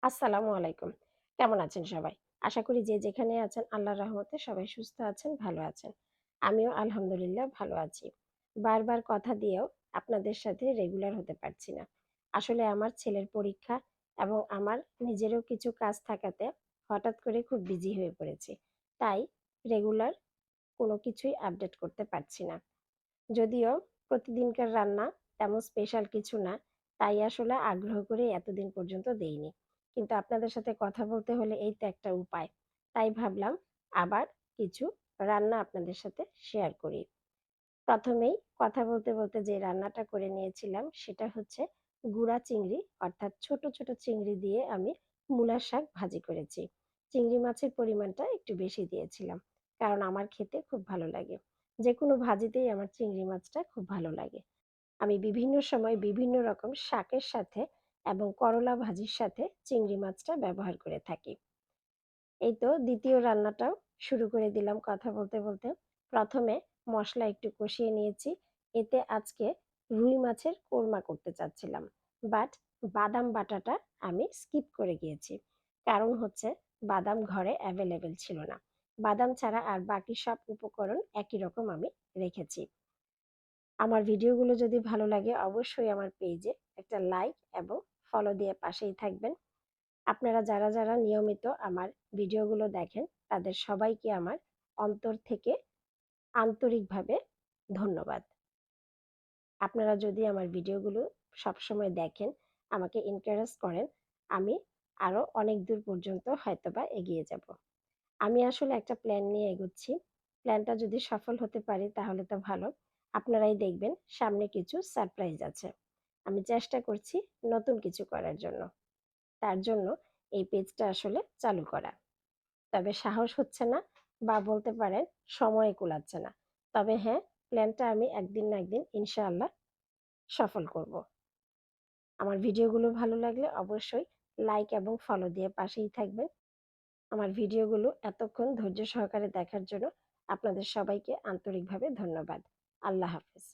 আসসালামু আলাইকুম। কেমন আছেন সবাই? আশা করি যে যেখানে আছেন আল্লাহর রহমতে সবাই সুস্থ আছেন, ভালো আছেন। আমিও আলহামদুলিল্লাহ ভালো আছি। বারবার কথা দিয়েও আপনাদের সাথে রেগুলার হতে পারছি না। আসলে আমার ছেলের পরীক্ষা এবং আমার নিজেরও কিছু কাজ থাকাতে হঠাৎ করে খুব বিজি হয়ে পড়েছি। তাই রেগুলার কোনো কিছুই আপডেট করতে পারছি না। যদিও প্রতিদিনকার রান্না তেমন স্পেশাল কিছু না, তাই আসলে আগ্রহ করে এতদিন পর্যন্ত দেইনি। কিন্তু আপনাদের সাথে কথা বলতে হলে এই তো একটা উপায়। তাই ভাবলাম আবার কিছু রান্না আপনাদের সাথে শেয়ার করি। প্রথমেই কথা বলতে বলতে যে রান্নাটা করে নিয়েছিলাম সেটা হচ্ছে গুড়া চিংড়ি, অর্থাৎ ছোট ছোট চিংড়ি দিয়ে আমি মূলার শাক ভাজি করেছি। চিংড়ি মাছের পরিমাণটা একটু বেশি দিয়েছিলাম, কারণ আমার খেতে খুব ভালো লাগে। যে কোনো ভাজিতেই আমার চিংড়ি মাছটা খুব ভালো লাগে। আমি বিভিন্ন সময় বিভিন্ন রকম শাকের সাথে এবং করলা ভাজির সাথে চিংড়ি মাছটা ব্যবহার করে থাকি। এই তো দ্বিতীয় রান্নাটাও শুরু করে দিলাম কথা বলতে বলতে। প্রথমে মসলা একটু কষিয়ে নিয়েছি। এতে আজকে রুই মাছের কোরমা করতে চাচ্ছিলাম, বাট বাদাম বাটাটা আমি স্কিপ করে গিয়েছি। কারণ হচ্ছে বাদাম ঘরে অ্যাভেলেবেল ছিল না। বাদাম ছাড়া আর বাকি সব উপকরণ একই রকম আমি রেখেছি। আমার ভিডিওগুলো যদি ভালো লাগে অবশ্যই আমার পেজে একটা লাইক এবং ফলো দিয়ে পাশেই থাকবেন। আপনারা যারা যারা নিয়মিত আমার ভিডিওগুলো দেখেন তাদের সবাইকে আমার অন্তর থেকে আন্তরিকভাবে ধন্যবাদ। আপনারা যদি আমার ভিডিওগুলো সবসময় দেখেন, আমাকে এনকারেজ করেন, আমি আরো অনেক দূর পর্যন্ত হয়তোবা এগিয়ে যাব। আমি আসলে একটা প্ল্যান নিয়ে এগোচ্ছি। প্ল্যানটা যদি সফল হতে পারে তাহলে তো ভালো। আপনারাই দেখবেন সামনে কিছু সারপ্রাইজ আছে। আমি চেষ্টা করছি নতুন কিছু করার জন্য। তার জন্য এই পেজটা আসলে চালু করা। তবে সাহস হচ্ছে না, বা বলতে পারেন সময় কুলাচ্ছে না। তবে হ্যাঁ, প্ল্যানটা আমি একদিন না একদিন ইনশাআল্লাহ সফল করব। আমার ভিডিওগুলো ভালো লাগলে অবশ্যই লাইক এবং ফলো দিয়ে পাশেই থাকবেন। আমার ভিডিওগুলো এতক্ষণ ধৈর্য সহকারে দেখার জন্য আপনাদের সবাইকে আন্তরিকভাবে ধন্যবাদ। আল্লাহ হাফেজ।